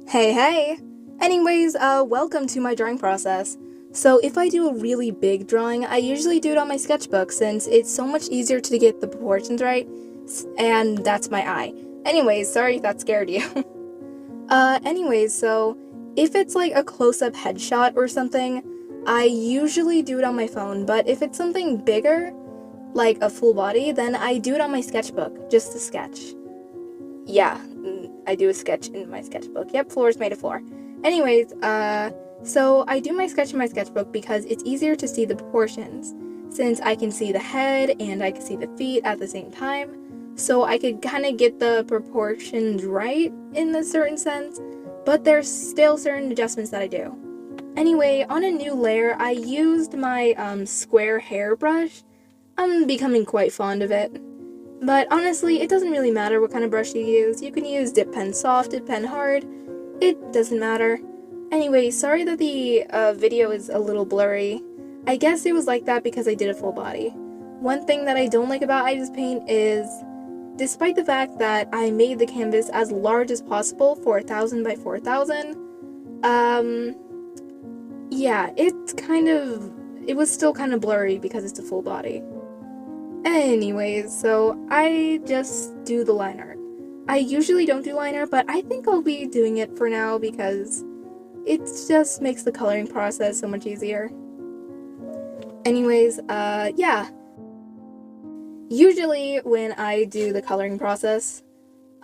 Hey! Anyways, welcome to my drawing process. So if I do a really big drawing, I usually do it on my sketchbook since it's so much easier to get the proportions right, and that's my eye. Anyways, sorry if that scared you. So if it's like a close-up headshot or something, I usually do it on my phone, but if it's something bigger, like a full body, then I do it on my sketchbook, just to sketch. Yeah, I do a sketch in my sketchbook. Yep, floor is made of floor. Anyways, so I do my sketch in my sketchbook because it's easier to see the proportions, since I can see the head and I can see the feet at the same time, so I could kind of get the proportions right in a certain sense, but there's still certain adjustments that I do. Anyway, on a new layer, I used my square hairbrush. I'm becoming quite fond of it. But honestly, it doesn't really matter what kind of brush you use. You can use dip pen soft, dip pen hard. It doesn't matter. Anyway, sorry that the video is a little blurry. I guess it was like that because I did a full body. One thing that I don't like about Ibispaint is, despite the fact that I made the canvas as large as possible, 4,000 by 4,000, yeah, it was still kind of blurry because it's a full body. Anyways, so I just do the line art. I usually don't do line art, but I think I'll be doing it for now because it just makes the coloring process so much easier. Anyways, yeah. Usually when I do the coloring process,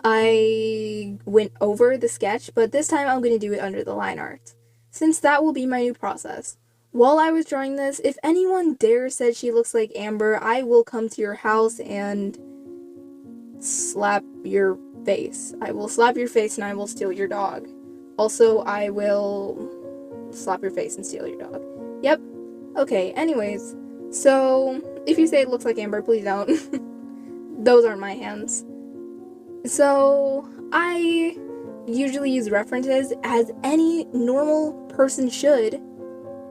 I went over the sketch, but this time I'm going to do it under the line art, since that will be my new process. While I was drawing this, if anyone dare said she looks like Amber, I will come to your house and slap your face. I will slap your face and I will steal your dog. Also, I will slap your face and steal your dog. Yep. Okay, anyways. So, if you say it looks like Amber, please don't. Those aren't my hands. So, I usually use references as any normal person should.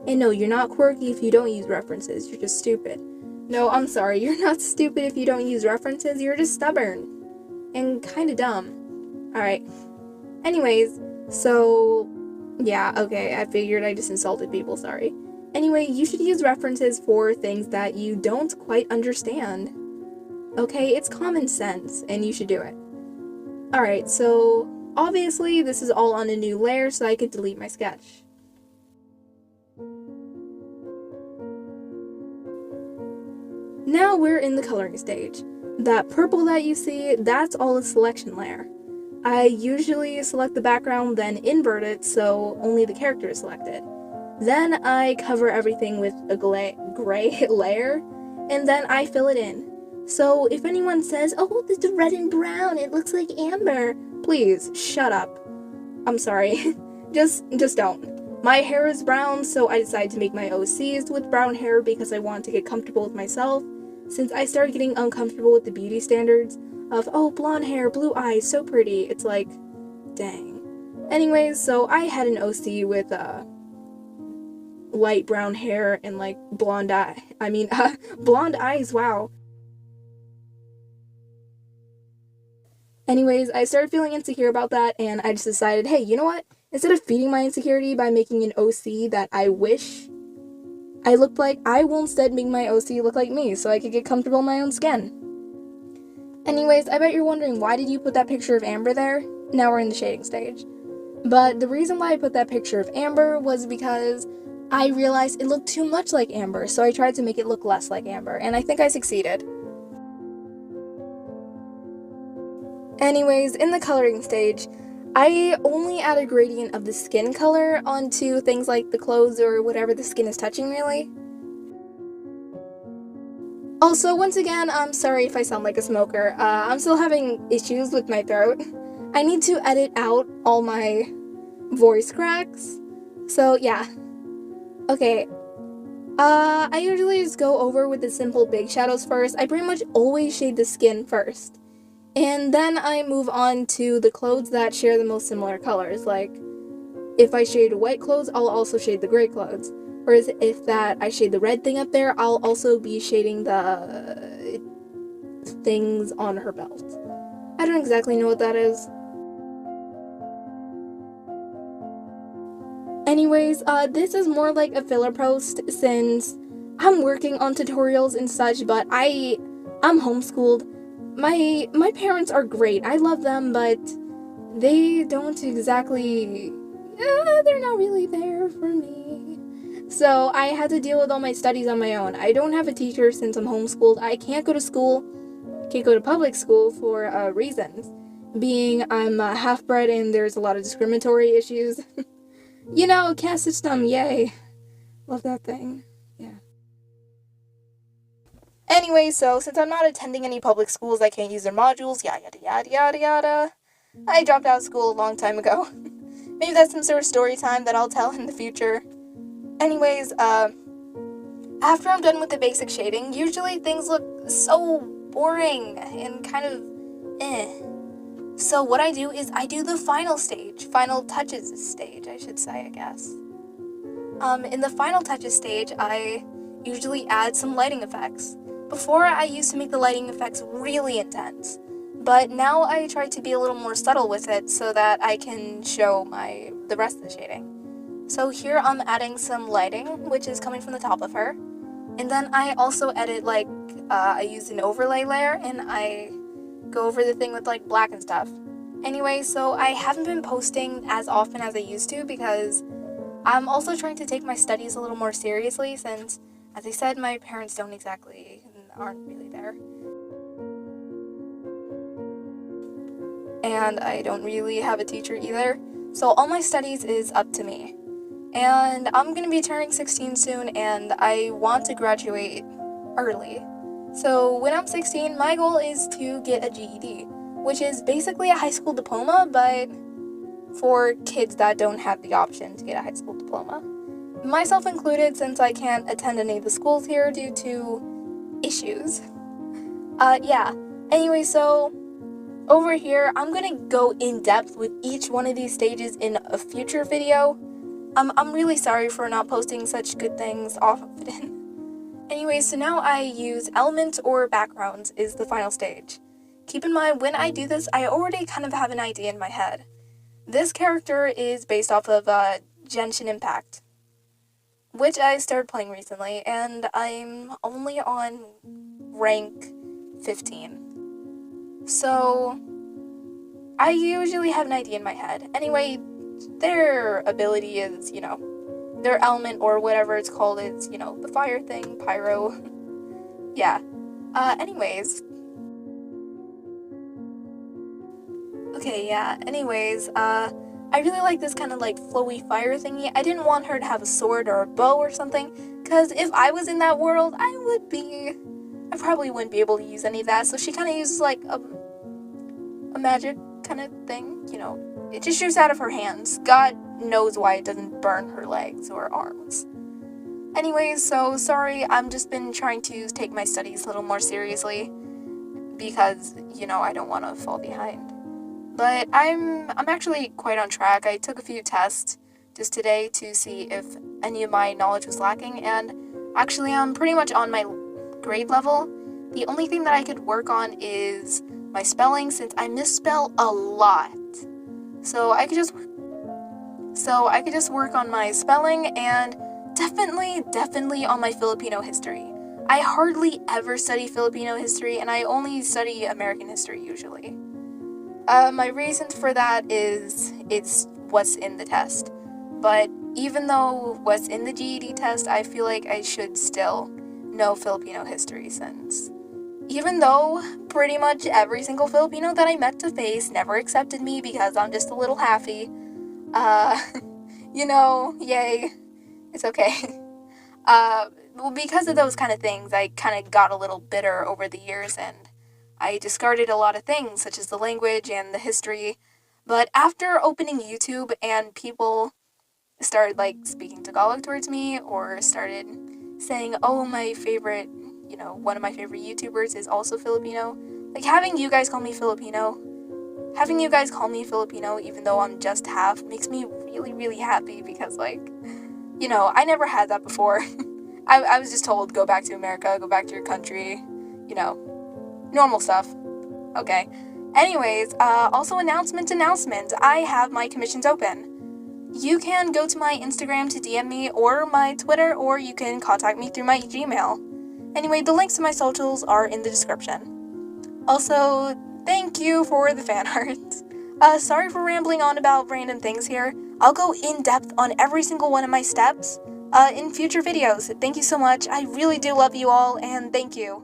And no, you're not quirky if you don't use references, you're just stupid. No, I'm sorry, you're not stupid if you don't use references, you're just stubborn. And kinda dumb. Alright. Anyways, so, yeah, okay, I figured I just insulted people, sorry. Anyway, you should use references for things that you don't quite understand. Okay, it's common sense, and you should do it. Alright, so, obviously, this is all on a new layer, so I could delete my sketch. Now we're in the coloring stage. That purple that you see, that's all a selection layer. I usually select the background, then invert it so only the character is selected. Then I cover everything with a gray layer, and then I fill it in. So if anyone says, oh, this is red and brown, it looks like Amber, please, shut up. I'm sorry. just don't. My hair is brown, so I decided to make my OCs with brown hair because I want to get comfortable with myself, since I started getting uncomfortable with the beauty standards of, oh, blonde hair, blue eyes, so pretty. It's like, dang. Anyways, so I had an OC with light brown hair and like blonde eyes, wow. Anyways, I started feeling insecure about that, and I just decided, hey, you know what? Instead of feeding my insecurity by making an OC that I wish I looked like, I will instead make my OC look like me so I could get comfortable in my own skin. Anyways, I bet you're wondering, why did you put that picture of Amber there? Now we're in the shading stage. But the reason why I put that picture of Amber was because I realized it looked too much like Amber, so I tried to make it look less like Amber, and I think I succeeded. Anyways, in the coloring stage, I only add a gradient of the skin color onto things like the clothes or whatever the skin is touching, really. Also, once again, I'm sorry if I sound like a smoker. I'm still having issues with my throat. I need to edit out all my voice cracks. So, yeah. Okay. I usually just go over with the simple big shadows first. I pretty much always shade the skin first. And then I move on to the clothes that share the most similar colors. Like, if I shade white clothes, I'll also shade the gray clothes. Whereas if I shade the red thing up there, I'll also be shading the things on her belt. I don't exactly know what that is. Anyways, this is more like a filler post since I'm working on tutorials and such, but I'm homeschooled. My parents are great. I love them, but they don't exactly, they're not really there for me. So I had to deal with all my studies on my own. I don't have a teacher since I'm homeschooled. I can't go to school, can't go to public school for reasons. Being I'm half-bred and there's a lot of discriminatory issues. You know, caste system, yay. Love that thing. Yeah. Anyway, so since I'm not attending any public schools, I can't use their modules, yada yada yada yada. I dropped out of school a long time ago. Maybe that's some sort of story time that I'll tell in the future. Anyways, after I'm done with the basic shading, usually things look so boring and kind of So what I do is I do the final touches stage, I should say, I guess. In the final touches stage, I usually add some lighting effects. Before, I used to make the lighting effects really intense, but now I try to be a little more subtle with it so that I can show the rest of the shading. So here I'm adding some lighting, which is coming from the top of her, and then I also edit, I use an overlay layer, and I go over the thing with, black and stuff. Anyway, so I haven't been posting as often as I used to because I'm also trying to take my studies a little more seriously since, as I said, my parents aren't really there. And I don't really have a teacher either, so all my studies is up to me. And I'm gonna be turning 16 soon, and I want to graduate early. So when I'm 16, my goal is to get a GED, which is basically a high school diploma, but for kids that don't have the option to get a high school diploma. Myself included, since I can't attend any of the schools here due to issues. Anyway, so over here, I'm gonna go in depth with each one of these stages in a future video. I'm really sorry for not posting such good things often. Anyway, so now I use elements or backgrounds is the final stage. Keep in mind, when I do this, I already kind of have an idea in my head. This character is based off of Genshin Impact, which I started playing recently, and I'm only on rank 15. So I usually have an idea in my head. Anyway, their ability is, their element or whatever it's called is, the fire thing, pyro. Yeah. Anyways. Okay, yeah. Anyways, I really like this kind of flowy fire thingy. I didn't want her to have a sword or a bow or something, because if I was in that world, I probably wouldn't be able to use any of that. So she kind of uses a magic kind of thing, it just shoots out of her hands. God knows why it doesn't burn her legs or arms. Anyways, so sorry, I've just been trying to take my studies a little more seriously because, I don't want to fall behind. But I'm actually quite on track. I took a few tests just today to see if any of my knowledge was lacking, and actually I'm pretty much on my grade level. The only thing that I could work on is my spelling, since I misspell a lot. So I could just work on my spelling and definitely on my Filipino history. I hardly ever study Filipino history, and I only study American history usually. My reason for that is it's what's in the test. But even though what's in the GED test, I feel like I should still know Filipino history, since even though pretty much every single Filipino that I met to face never accepted me because I'm just a little halfy, yay, it's okay. Well, because of those kind of things, I kind of got a little bitter over the years, and I discarded a lot of things, such as the language and the history. But after opening YouTube and people started, speaking Tagalog towards me, or started saying, oh, my favorite, one of my favorite YouTubers is also Filipino. Having you guys call me Filipino, even though I'm just half, makes me really, really happy because, I never had that before. I was just told, go back to America, go back to your country, normal stuff. Okay. Anyways, also announcement. I have my commissions open. you can go to my Instagram to DM me, or my Twitter, or you can contact me through my Gmail. Anyway, the links to my socials are in the description. Also, thank you for the fan art. Sorry for rambling on about random things here. I'll go in depth on every single one of my steps in future videos. Thank you so much. I really do love you all, and thank you.